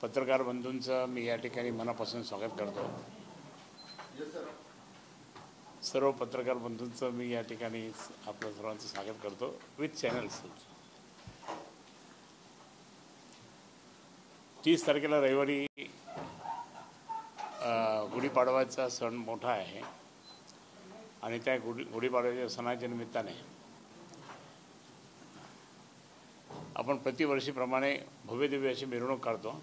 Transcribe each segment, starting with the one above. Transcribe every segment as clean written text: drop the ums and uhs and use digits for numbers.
पत्रकार बंधूंचं मी या ठिकाणी मनापासून स्वागत करतो। सर्व पत्रकार बंधूंचं मी या ठिकाणी आपल्या सर्वांचं स्वागत करतो विथ चॅनल्स। 30 तारखेला रविवारी गुढीपाडवाचा सण मोठा आहे आणि त्या गुढीपाडव्याच्या सणाच्या निमित्ताने आपण प्रतिवर्षीप्रमाणे भव्यदिव्य अशी मिरवणूक काढतो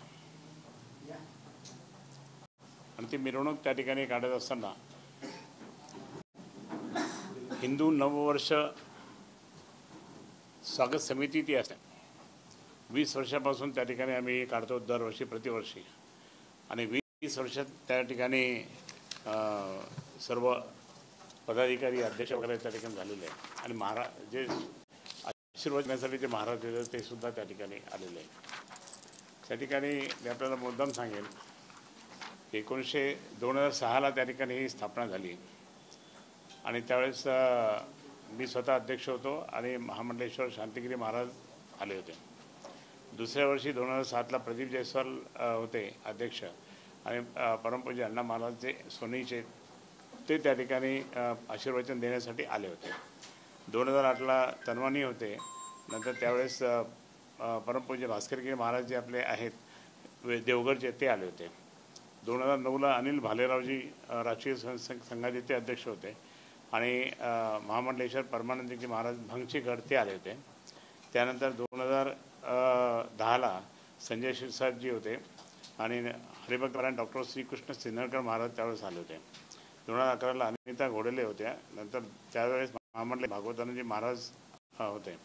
आणि ती मिरवणूक त्या ठिकाणी काढत असताना हिंदू नववर्ष स्वागत समिती ती असते। 20 वर्षापासून त्या ठिकाणी आम्ही काढतो दरवर्षी प्रतिवर्षी आणि 20 वर्षात त्या ठिकाणी सर्व पदाधिकारी अध्यक्ष वगैरे त्या ठिकाणी झालेले आहेत आणि महाराज जे आशीर्वाद घेण्यासाठी जे महाराज होते ते सुद्धा त्या ठिकाणी आलेले आहेत। त्या ठिकाणी मी आपल्याला मुद्दाम सांगेन 2006ला त्या ठिकाणी ही स्थापना झाली आणि त्यावेळेस मी स्वतः अध्यक्ष होतो आणि महामंडलेश्वर शांतिगिरी महाराज आले होते। दुसऱ्या वर्षी 2007ला प्रदीप जयस्वाल होते अध्यक्ष आणि परमपूज्य अण्णा महाराजचे सोनीचे ते त्या ठिकाणी आशीर्वचन देण्यासाठी आले होते। 2008ला तनवानी होते, नंतर त्यावेळेस परमपूज्य भास्करगिरी महाराज जे आपले आहेत देवगडचे ते आले होते। 2009ला अनिल भालेरावजी राष्ट्रीय संघाचे ते अध्यक्ष होते आणि महामंडलेश्वर परमानंदजी महाराज भंगचीगड ते आले होते। त्यानंतर 2010ला संजय शिरसाटजी होते आणि हरिभक्तपरायण डॉक्टर श्रीकृष्ण सिन्नरकर महाराज त्यावेळेस आले होते। 2011ला अनिता घोडेले होत्या, नंतर त्यावेळेस महामंडले भागवतानंदजी महाराज होते।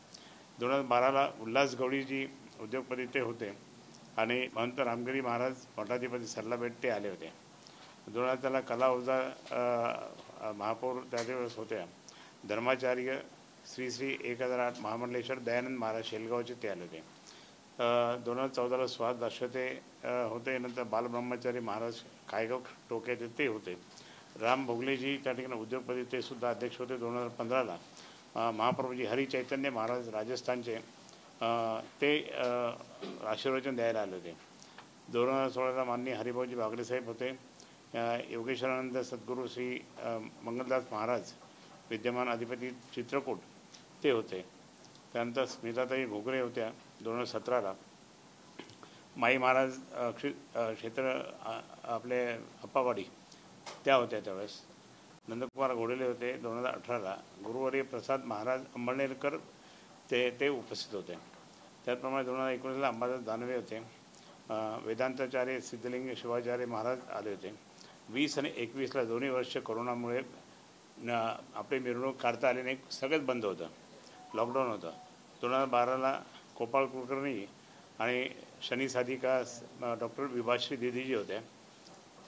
2012ला उल्हास गवळीजी उद्योगपती ते होते आणि महंत रामगिरी महाराज मठाधिपती सरलाबेट ते आले होते। 2013ला कला ओझा महापौर त्यावेळेस होत्या। धर्माचार्य श्री श्री 1008 महामंडलेश्वर दयानंद महाराज शेलगावचे ते आले होते। 2014ला सुहास दाशवते होते, नंतर बालब्रह्मचारी महाराज कायगाव टोक्याचे ते होते। राम भोगलेजी त्या ठिकाणी उद्योगपती ते सुद्धा अध्यक्ष होते। 2015ला महाप्रभूजी हरी चैतन्य महाराज राजस्थानचे ते आशीर्वचन द्यायला आले होते। 2016ला माननीय हरिभाऊजी बागडे साहेब होते। योगेश्वरानंद सद्गुरू श्री मंगलदास महाराज विद्यमान अधिपती चित्रकूट ते होते। त्यानंतर स्मिताताई घोगरे होत्या 2017ला। माई महाराज क्षेत्र आपले अप्पावाडी त्या होत्या त्यावेळेस। नंदकुमार घोडेले होते 2018ला। गुरुवर्य प्रसाद महाराज अंबळनेरकर ते उपस्थित होते। त्याचप्रमाणे 2019ला अंबादास दानवे होते। वेदांताचार्य सिद्धलिंग शिवाचार्य महाराज आले होते। 20 आणि 21ला दोन्ही वर्ष कोरोनामुळे आपली मिरवणूक काढता आली नाही, सगळंच बंद होतं, लॉकडाऊन होतं। 2012ला गोपाळ कुलकर्णी आणि शनी साधिका डॉक्टर विभाश्री दिदीजी होत्या।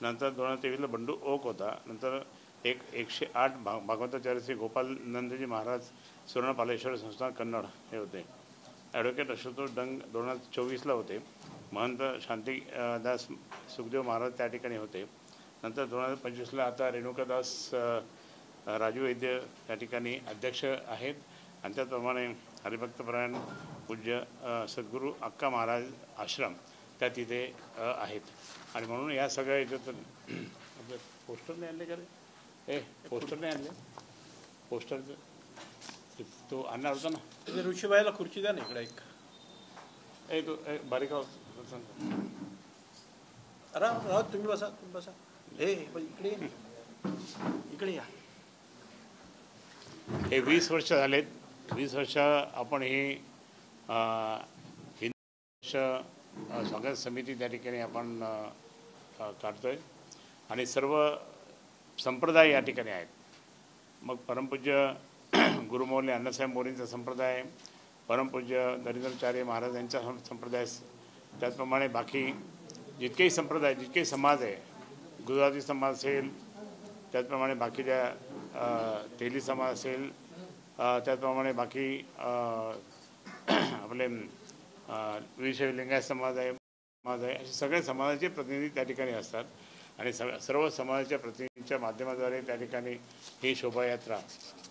नंतर 2023ला बंडू ओक होता। नंतर 108 भागवताचार्य श्री गोपाल नंदजी महाराज सुवर्णपालेश्वर संस्थान कन्नड हे होते। ॲडव्होकेट आशुतोष डंग 2024ला होते। महंत शांतिदास सुखदेव महाराज त्या ठिकाणी होते। नंतर 2025ला आता रेणुकादास राजू वैद्य त्या ठिकाणी अध्यक्ष आहेत आणि त्याचप्रमाणे हरिभक्तपरायण पूज्य सद्गुरू अक्का महाराज आश्रम त्या तिथे आहेत। आणि म्हणून या सगळ्या याच्यात आपले पोस्टर नाही आणले का रे? पोस्टर नाही आणले, पोस्टरचं तो आणणार होता ना। ऋषीबाईला खुर्ची द्या ना इकडे एक। तो बारीक राव तुम्ही बसा, इकडे या। हे 20 वर्ष झालेत। 20 वर्ष आपण ही हिंदू स्वागत समिती त्या ठिकाणी आपण काढतोय आणि सर्व संप्रदाय या ठिकाणी आहेत। मग परमपूज्य गुरुमौली अण्णासाहेब मोरेंचा संप्रदाय, परमपूज्य दरिद्राचार्य महाराज यांचा संप्रदाय, त्याचप्रमाणे बाकी जितकेही संप्रदाय जितकेही समाज आहे, गुजराती समाज असेल, त्याचप्रमाणे बाकीच्या तेली समाज असेल, त्याचप्रमाणे बाकी आपले वीरशैव लिंगायत समाज आहे, असे सगळे समाजाचे प्रतिनिधी त्या ठिकाणी असतात आणि सर्व समाजाच्या प्रतिनिधींच्या माध्यमाद्वारे त्या ठिकाणी ही शोभायात्रा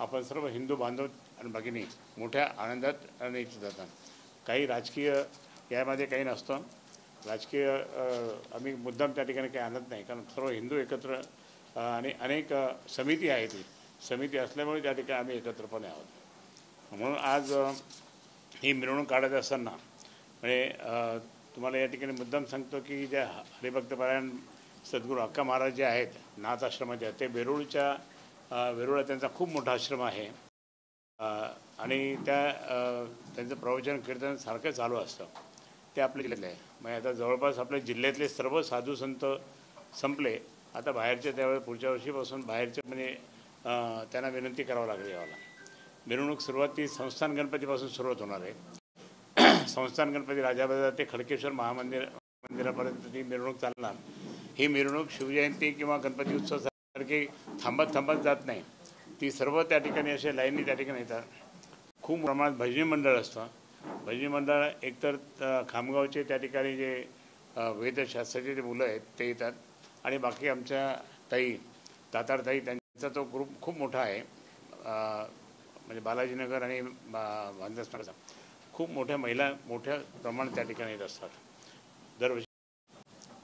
आपण सर्व हिंदू बांधव आणि भगिनी मोठ्या आनंदात न्यायची जातात। काही राजकीय यामध्ये काही नसतं, राजकीय आम्ही मुद्दाम त्या ठिकाणी काही आणत नाही, कारण सर्व हिंदू एकत्र आणि अनेक समिती आहे, ती समिती असल्यामुळे त्या ठिकाणी आम्ही एकत्रपणे आहोत. म्हणून आज ही मिरवणूक काढत असताना म्हणजे तुम्हाला या ठिकाणी मुद्दाम सांगतो की ज्या हरिभक्तपरायण सद्गुरू अक्का महाराज जे आहेत नाथ आश्रमाचे, ते वेरूळला त्यांचा खूप मोठा आश्रम आहे आणि त्यांचं प्रवचन कीर्तन सारखं चालू असतं. ते आपल्या जिल्ह्यातले आहे. म्हणजे आता जवळपास आपल्या जिल्ह्यातले सर्व साधू संत संपले. आता बाहेरचे त्यावेळेस पुढच्या वर्षीपासून बाहेरचे म्हणजे त्यांना विनंती करावं लागली यावाला. मिरवणूक सुरुवात ती संस्थान गणपतीपासून सुरुवात होणार आहे. संस्थान गणपती राजाबाजार ते खडकेश्वर मंदिरापर्यंत ती मिरवणूक चालणार. ही मिरवणूक शिवजयंती किंवा गणपती उत्सवासारखी थांबत जात नाही. ती सर्व त्या ठिकाणी असे लाईननी त्या ठिकाणी येतात. खूप प्रमाणात भजनी मंडळ असतं. भजनी मंडळ एकतर खामगावचे त्या ठिकाणी जे वेदशास्त्राचे जे मुलं आहेत ते येतात आणि बाकी आमच्या तातारताई त्यांचा तो ग्रुप खूप मोठा आहे. म्हणजे बालाजीनगर आणि भांदसनगरचा खूप मोठ्या महिला मोठ्या प्रमाणात त्या ठिकाणी येत असतात. दरवर्षी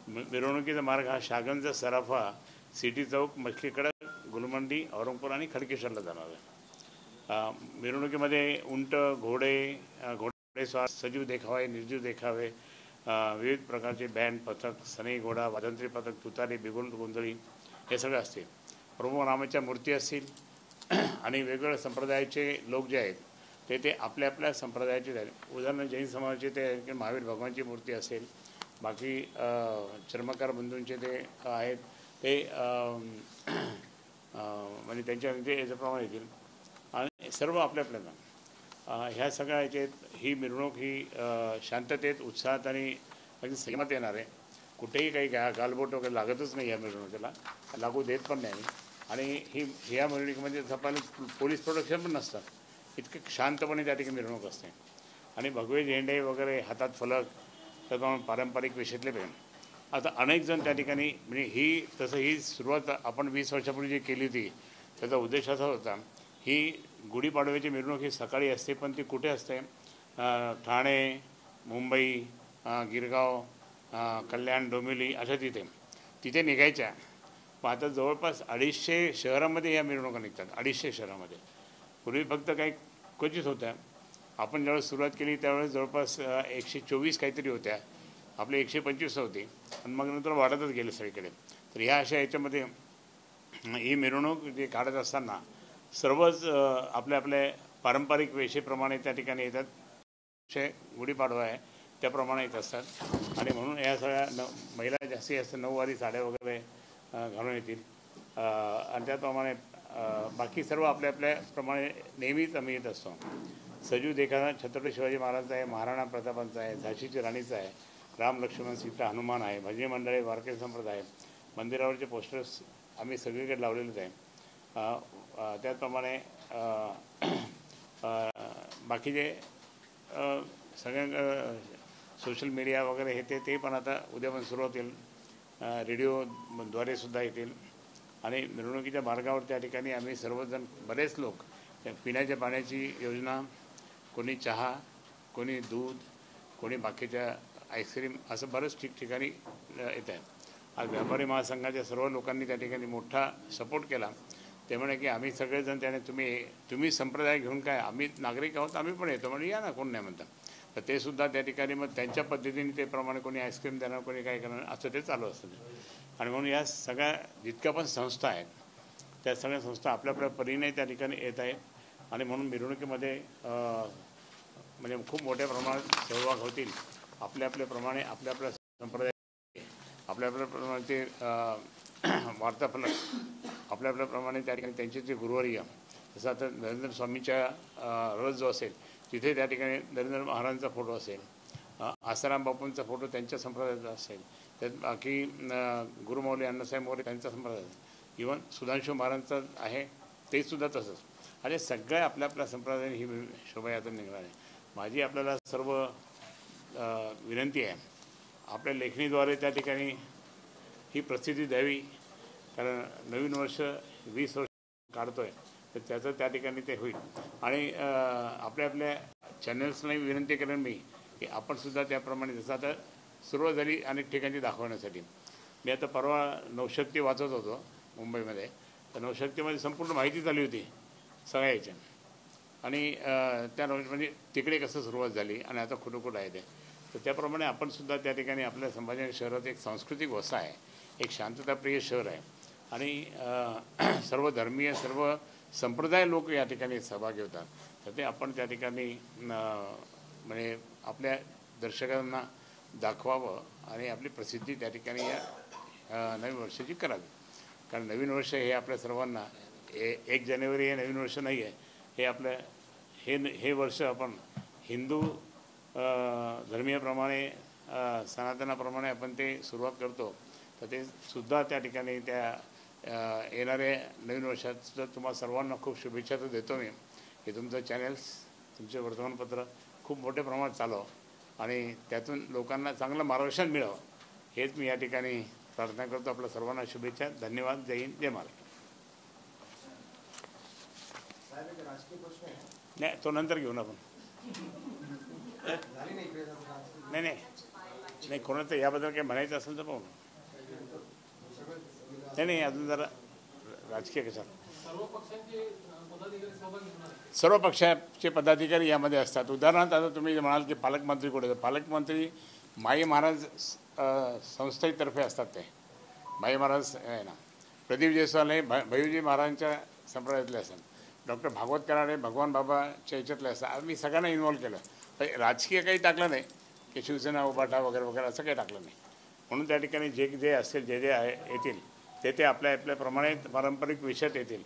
मिरवणुकीचा मार्ग हा शागनचा सराफा, सिटी चौक, मछलीकडा, गुलमंडी, औरंगपूर आणि खडकेश्वरला जाणार आहे. मिरवणुकीमध्ये उंट, घोडेस्वार, सजीव देखावे, निर्जीव देखावे, विविध प्रकारचे बँड, पथक, सनई घोडा, वाजंत्री पथक, तुतारी, बिगुल, गोंधळी हे सगळे असतील. प्रभू रामाच्या मूर्ती असतील आणि वेगवेगळ्या संप्रदायाचे लोक जे आहेत ते आपल्या संप्रदायाचे आहेत. उदाहरण जैन समाजाचे ते महावीर भगवानची मूर्ती असेल, बाकी चर्मकार बंधूंचे ते आहेत ते म्हणजे त्यांच्या ते याच्याप्रमाणे येतील आणि सर्व आपल्याला ह्या सगळ्या याच्यात ही मिरवणूक ही शांततेत, उत्साहात आणि अगदी संयमात येणार आहे. कुठेही काही गालबोट वगैरे लागतच नाही या मिरवणुकीला, लागू देत पण नाही. आणि ह्या मिरवणुकीमध्ये आपल्याला पोलीस प्रोटेक्शन पण नसतं. इतकं शांतपणे त्या ठिकाणी मिरवणूक असते आणि भगवे झेंडे वगैरे, हातात फलक, त्याप्रमाणे पारंपरिक वेशातले पण. आता अनेक जण त्या ठिकाणी म्हणजे ही सुरुवात आपण 20 वर्षापूर्वी जी केली होती त्याचा उद्देश असा होता, ही गुढीपाडव्याची मिरवणूक ही सकाळी असते, पण ती कुठे असते? ठाणे, मुंबई, गिरगाव, कल्याण, डोंबिवली अशा तिथे निघायच्या. पण आता जवळपास 250 शहरामध्ये या मिरवणुका निघतात. 250 शहरामध्ये. पूर्वी फक्त काही क्वचित होत्या. आपण ज्यावेळेस सुरुवात केली त्यावेळेस जवळपास 124 काहीतरी होत्या. आपले 125 होती आणि मग नंतर वाढतच गेले सगळीकडे. तर ह्या अशा याच्यामध्ये ही मिरवणूक जे काढत असताना सर्वच आपल्या पारंपरिक वेशेप्रमाणे त्या ठिकाणी येतात. गुढीपाडवा आहे त्याप्रमाणे येत असतात आणि म्हणून या सगळ्या महिला जास्तीत 9 वारी साड्या वगैरे घालून येतील आणि त्याप्रमाणे बाकी सर्व आपल्याप्रमाणे नेहमीच आम्ही येत असतो. सजीव देखावा छत्रपती शिवाजी महाराजांचा आहे, महाराणा प्रतापांचा आहे, झाशीची राणीचा आहे, राम लक्ष्मण सीता हनुमान आहे, भजनी मंडळे, वारकरी संप्रदाय, मंदिरावरचे पोस्टर्स आम्ही सगळीकडे लावलेलेच आहे. त्याचप्रमाणे बाकीचे सगळ्या सोशल मीडिया वगैरे हे ते पण आता उद्या पण सुरू होतील. रेडिओद्वारे सुद्धा येतील आणि मिरवणुकीच्या मार्गावर त्या ठिकाणी आम्ही सर्वजण बरेच लोक पिण्याच्या पाण्याची योजना, कोणी चहा, कोणी दूध, कोणी बाकीच्या आईस्क्रीम असं बरंच ठिकठिकाणी येत आहे. आज व्यापारी महासंघाच्या सर्व लोकांनी त्या ठिकाणी मोठा सपोर्ट केला. ते म्हणे की आम्ही सगळेजण त्याने तुम्ही संप्रदाय घेऊन काय, आम्ही नागरिक आहोत, आम्ही पण येतो म्हणजे या ना, कोण नाही म्हणतात. तर ते सुद्धा त्या ठिकाणी मग त्यांच्या पद्धतीने ते प्रमाणे कोणी आईस्क्रीम देणार, कोणी काय करणार असं ते चालू असतं. आणि म्हणून या सगळ्या जितक्या पण संस्था आहेत त्या सगळ्या संस्था आपल्या परीने त्या ठिकाणी येत आहेत आणि म्हणून मिरवणुकीमध्ये म्हणजे खूप मोठ्या प्रमाणात सहभाग होतील. आपल्याप्रमाणे आपल्या संप्रदाय आपल्याप्रमाणे ते वार्ताफलक आपल्याप्रमाणे त्या ठिकाणी त्यांचे जे गुरुवर्य, जसं आता नरेंद्र स्वामीच्या रथ जो असेल तिथे त्या ठिकाणी नरेंद्र महाराजांचा फोटो असेल, आसाराम बापूंचा फोटो त्यांच्या संप्रदायाचा असेल, त्यात बाकी गुरुमौली अण्णासाहेब मोरे त्यांचा संप्रदाय, इव्हन सुधांशू महाराजांचा आहे ते सुद्धा तसंच. आणि सगळ्या आपल्या संप्रदायाने ही शोभायात्रा निघणार आहे. माझी आपल्याला सर्व विनंती आहे, आपल्या लेखणीद्वारे त्या ठिकाणी ही प्रसिद्धी द्यावी. कारण नवीन वर्ष 20 वर्ष काढतो आहे तर त्याचं त्या ठिकाणी ते होईल. आणि आपल्या चॅनल्सनाही विनंती करेन मी की आपणसुद्धा त्याप्रमाणे, जसं आता सुरुवात झाली अनेक ठिकाणी दाखवण्यासाठी. मी आता परवा नवशक्ती वाचत होतो मुंबईमध्ये, तर नवशक्तीमध्ये संपूर्ण माहिती झाली होती सगळ्या याच्या, आणि त्या म्हणजे तिकडे कसं सुरुवात झाली आणि आता कुठं आहे ते. तर त्याप्रमाणे आपण सुद्धा त्या ठिकाणी आपल्या संभाजी शहरात एक सांस्कृतिक वसा आहे, एक शांतताप्रिय शहर आहे, आणि सर्व धर्मीय सर्व संप्रदाय लोक या ठिकाणी सहभागी होतात. तर ते आपण त्या ठिकाणी म्हणजे आपल्या दर्शकांना दाखवावं आणि आपली प्रसिद्धी त्या ठिकाणी या नवीन वर्षाची करावी. कारण नवीन वर्ष हे आपल्या सर्वांना 1 जानेवारी हे नवीन वर्ष नाही आहे, हे आपलं हे वर्ष आपण हिंदू धर्मीयाप्रमाणे सनातनाप्रमाणे आपण ते सुरुवात करतो. तर ते सुद्धा त्या ठिकाणी त्या येणाऱ्या नवीन वर्षाचं तुम्हाला सर्वांना खूप शुभेच्छा तर देतो मी, की तुमचं चॅनल्स तुमचे वर्तमानपत्र खूप मोठ्या प्रमाणात चालव आणि त्यातून लोकांना चांगलं मार्गदर्शन मिळावं, हेच मी या ठिकाणी प्रार्थना करतो. आपल्या सर्वांना शुभेच्छा. धन्यवाद. जय हिंद, जय महाराष्ट्र. नाही, तो नंतर घेऊन आपण. नाही नाही नाही कोणाचं याबद्दल काही म्हणायचं असेल तर पाहू. नाही अजून जरा राजकीय कशा सर्व पक्षाचे पदाधिकारी यामध्ये असतात. उदाहरणार्थ आता तुम्ही म्हणाल की पालकमंत्री कुठे, पालकमंत्री माई महाराज संस्थेतर्फे असतात. ते माई महाराज आहे ना, प्रदीप जयस्वाल हे भैयूजी महाराजांच्या संप्रदायातले असतात, डॉक्टर भागवत कराडे भगवान बाबाच्या याच्यातले असतात. आम्ही सगळ्यांना इन्व्हॉल्व केलं. राजकीय काही टाकलं नाही की शिवसेना उभाटा वगैरे वगैरे असं काही टाकलं नाही. म्हणून त्या ठिकाणी जे असेल जे येतील ते आपल्या आपल्याप्रमाणे पारंपरिक विषयात येतील.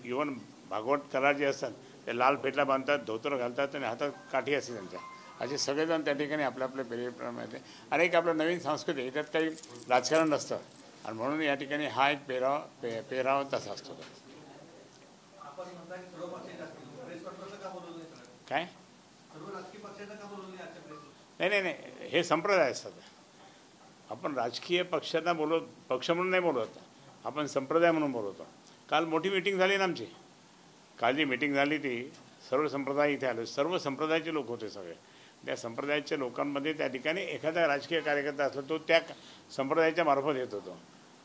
इव्हन भागवत कराड जे असतात ते लाल फेटला बांधतात, धोतर घालतात आणि हातात काठी असते त्यांच्या. असे सगळेजण त्या ठिकाणी आपल्या पेरीप्रमाणे आणि एक आपलं नवीन संस्कृती, याच्यात काही राजकारण नसतं आणि म्हणून या ठिकाणी हा एक पेहराव तसा असतो. काय नाही हे संप्रदाय असतात. आपण राजकीय पक्षांना पक्ष म्हणून नाही बोलवत, आपण संप्रदाय म्हणून बोलवतो. काल मोठी मीटिंग झाली ना आमची. काल जी मीटिंग झाली ती सर्व संप्रदाय इथे आले, सर्व संप्रदायाचे लोक होते सगळे. त्या संप्रदायाच्या लोकांमध्ये त्या ठिकाणी एखादा राजकीय कार्यकर्ता असला तो त्या संप्रदायाच्या मार्फत येत होतो.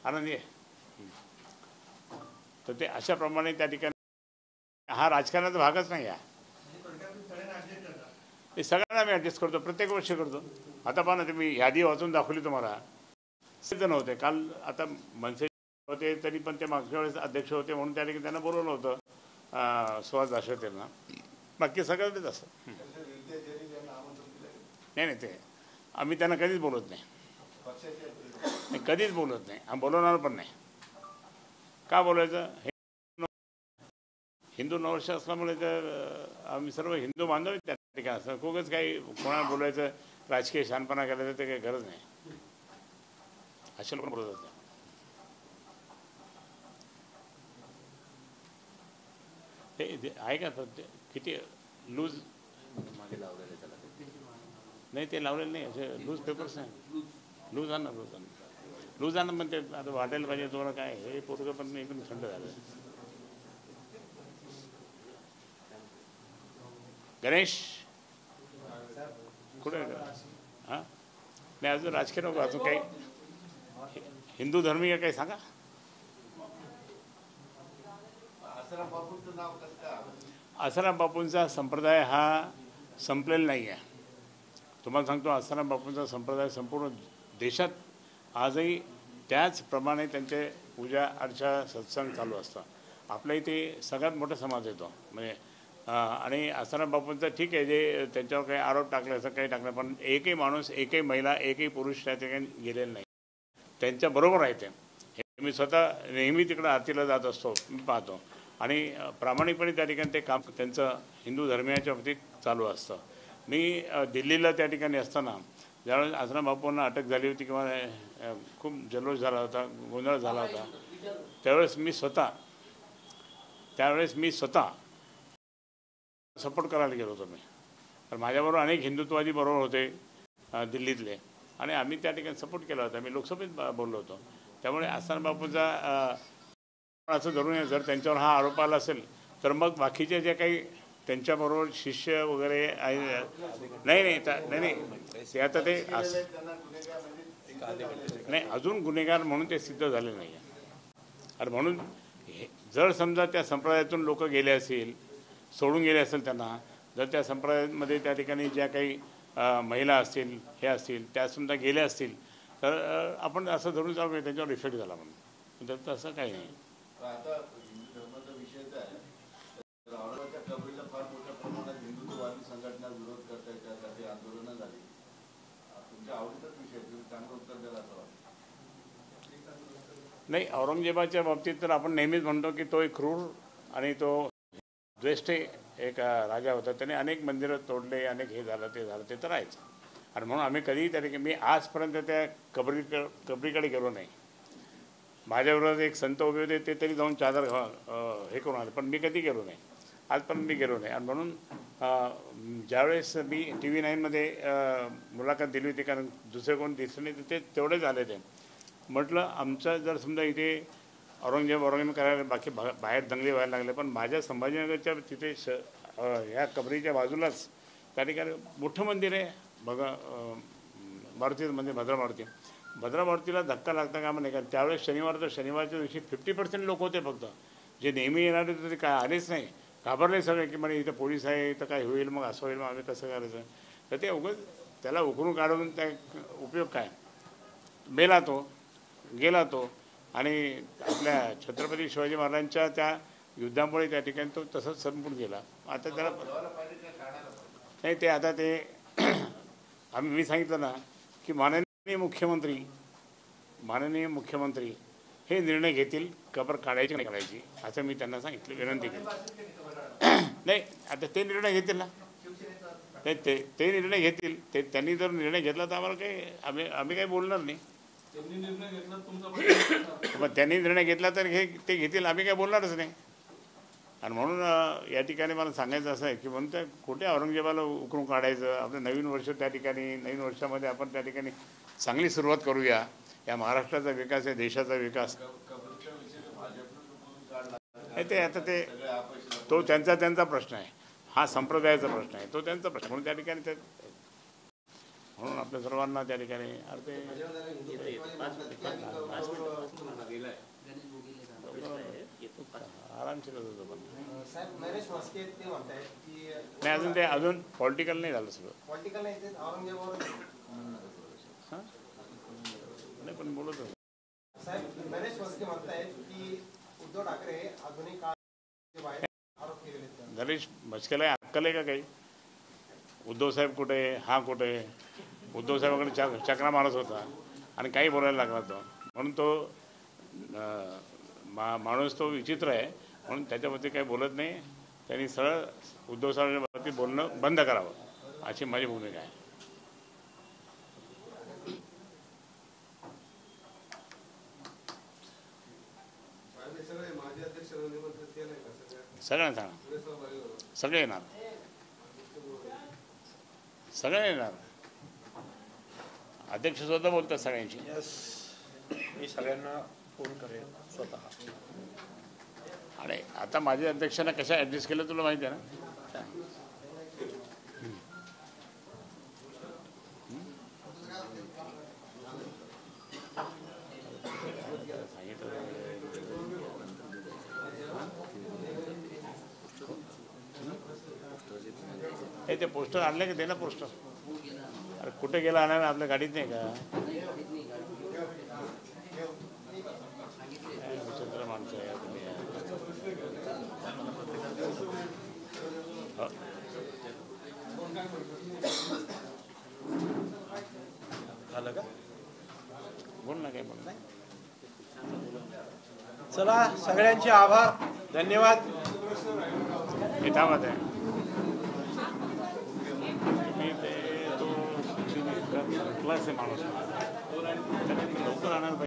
आनंदी आहे. तर ते अशाप्रमाणे त्या ठिकाणी हा राजकारणाचा भागच नाही आहे. हे सगळ्यांना आम्ही ॲडजस्ट करतो, प्रत्येक वर्षी करतो. आता पहा ना, तुम्ही यादी वाचून दाखवली तुम्हाला. जण होते काल, आता मनसे होते तरी पण ते मागच्या वेळेस अध्यक्ष होते म्हणून त्या ठिकाणी त्यांना बोलवलं होतं सुहास दाशरथींना. बाकी सगळं असं नाही ते आम्ही त्यांना कधीच बोलत नाही, कधीच बोलत नाही. आम्ही बोलवणार पण नाही. का बोलायचं? हिंदू नववर्ष असल्यामुळे तर आम्ही सर्व हिंदू बांधव त्या ठिकाणी असं खूपच काही कोणाला बोलायचं राजकीय शहाणपणा करायचं ते काही गरज नाही. अशा लोक बोलत होते. हे आहे का किती लूज मागे लावलेलं त्याला नाही, ते लावलेलं नाही, असे लूज पेपर्स नाही. लूज आणा पण ते आता वाटायला पाहिजे तुम्हाला. काय हे पोरगं पण एकदम थंड झालं. गणेश कुठे हां नाही अजून राजकीय नको, अजून काही हिंदू धर्मीय काही सांगा. आसाराम बापूंचा संप्रदाय हा संपलेला नाही आहे. तुम्हाला सांगतो, आसाराम बापूंचा संप्रदाय संपूर्ण देशात आजही त्याचप्रमाणे त्यांचे पूजा अर्चा सत्संग चालू असतं. आपल्या इथे सगळ्यात मोठा समाज येतो म्हणजे. आणि आसाराम बापूंचं ठीक आहे, जे त्यांच्यावर काही आरोप टाकले असं काही टाकलं, पण एकही माणूस एकही महिला एकही पुरुष त्या ठिकाणी गेलेला नाही. त्यांच्याबरोबर आहे ते. हे मी स्वतः नेहमी तिकडं आरतीला जात असतो, मी पाहतो. आणि प्रामाणिकपणे त्या ठिकाणी ते काम त्यांचं हिंदू धर्मियाच्या बाबतीत चालू असतं. मी दिल्लीला त्या ठिकाणी असताना ज्यावेळेस आसाराम बापूंना अटक झाली होती किंवा खूप जल्लोष झाला होता, गोंधळ झाला होता, त्यावेळेस मी स्वतः सपोर्ट करायला गेलो होतो मी. तर माझ्याबरोबर अनेक हिंदुत्ववादी बरोबर होते दिल्लीतले, आणि आम्ही त्या ठिकाणी सपोर्ट केला होता. मी लोकसभेत बोललो होतो. त्यामुळे आसाराम बापूंचा असं धरून जर त्यांच्यावर हा आरोप आला असेल तर मग बाकीचे जे काही त्यांच्याबरोबर शिष्य वगैरे आहे. नाही ते आता ते नाही अजून गुन्हेगार म्हणून ते सिद्ध झाले नाही. आणि म्हणून जर समजा त्या संप्रदायातून लोक गेले असतील, सोडून गेले असेल त्यांना, जर त्या संप्रदायामध्ये त्या ठिकाणी ज्या काही महिला असतील हे असतील त्या सुद्धा गेल्या असतील तर आपण असं धरून जाऊ त्यांच्यावर इफेक्ट झाला म्हणून. तर तसं काही नाही. आता हिंदू धर्माचा विषयच आहे. औरंगाबादच्या कबरीला फार मोठ्या प्रमाणात हिंदुत्ववादी संघटना विरोध करतात, त्यासाठी आंदोलनं झाली. तुमच्या आवडीचाच विषय, तुम्ही चांगलं उत्तर द्याल असं वाटतं. नाही, औरंगजेबाच्या बाबतीत तर आपण नेहमीच म्हणतो की तो एक क्रूर आणि तो द्वेष्ट एक राजा होता. त्याने अनेक मंदिरं तोडले, अनेक हे झालं ते झालं ते तर आहेच. आणि म्हणून आम्ही कधीही त्या ठिकाणी मी आजपर्यंत त्या कबरीकडे गेलो नाही. माझ्याबरोबर एक संत उभे होते, ते तरी जाऊन चादर हे करून आले, पण मी कधी गेलो नाही, आजपर्यंत मी गेलो नाही. आणि म्हणून ज्यावेळेस मी TV9 मुलाखत दिली होती, कारण दुसरे कोण दिसले नाही, ते तेवढेच आले. ते म्हटलं आमचं जर समजा इथे औरंगजेब करायला बाकी बाहेर दंगली व्हायला लागले, पण माझ्या संभाजीनगरच्या तिथे ह्या कबरीच्या बाजूलाच त्या ठिकाणी मोठं मंदिर आहे बघा, मारुतीचं मंदिर, भद्रा मारुतीला धक्का लागता कामा नाही. कारण त्यावेळेस शनिवारच्या दिवशी 50% लोक होते फक्त. जे नेहमी येणारे होते ते काय आलेच नाही, घाबरले सगळे की म्हणे इथं पोलीस आहे, इथं काय होईल, मग असं होईल, मग आम्ही कसं करायचं. तर ते उगाच त्याला उकरून काढून त्या उपयोग काय. मेला तो, गेला तो, आणि आपल्या छत्रपती शिवाजी महाराजांच्या त्या युद्धामुळे त्या ठिकाणी तो तसंच संपून गेला. आता त्याला नाही, ते आता ते मी सांगितलं ना की माननीय मुख्यमंत्री हे निर्णय घेतील कबर काढायची नाही काढायची, असं मी त्यांना सांगितलं, विनंती केली. नाही, आता ते निर्णय घेतील ना, ते निर्णय घेतील. त्यांनी जर निर्णय घेतला तर आम्हाला काही आम्ही काही बोलणार नाही. पण त्यांनी निर्णय घेतला तर ते घेतील, आम्ही काय बोलणारच नाही. आणि म्हणून या ठिकाणी मला सांगायचं असं आहे की म्हणतं कुठे औरंगजेबाला उकरून काढायचं. आपलं नवीन वर्ष त्या ठिकाणी, नवीन वर्षामध्ये आपण त्या ठिकाणी चांगली सुरुवात करूया. या महाराष्ट्राचा विकास आहे, देशाचा विकास आहे. ते आता तो त्यांचा प्रश्न आहे, हा संप्रदायाचा प्रश्न आहे, तो त्यांचा प्रश्न. म्हणून त्या ठिकाणी ते म्हणून आपल्या सर्वांना त्या ठिकाणी आरामशीर होतो. पण नाही, अजून पॉलिटिकल नाही झालं सगळं. नाही, पण बोलत होतो. नरेश म्हस्केला अक्कल आहे का काही? उद्धव साहेब कुठे, हा कुठे? उद्धव साहेबांकडे चक्रा मारत होता आणि काही बोलायला लागला तो. म्हणून तो माणूस तो विचित्र आहे, म्हणून त्याच्याबद्दल काही बोलत नाही. त्यांनी सरळ उद्धव साहेबांच्या बाबतीत बोलणं बंद करावं, अशी माझी भूमिका आहे. सगळ्यांना सांगा, सगळे येणार, अध्यक्ष स्वतः बोलतात सगळ्यांशी. मी सगळ्यांना फोन करेन स्वतः. आणि आता माझ्या अध्यक्षांना कशा ॲडजस्ट केलं तुला माहिती आहे ना. ते पोस्टर आणले का? दे ना पोस्टर. अरे कुठे गेला आणायला? आपल्या गाडीत नाही का? विचित्र माणसं आहे तुम्ही. झालं का? बोल ना, काय बोल. चला, सगळ्यांचे आभार, धन्यवाद. हे थांबत आहे. क्लास आहे माणूस, लवकर आणायला पाहिजे.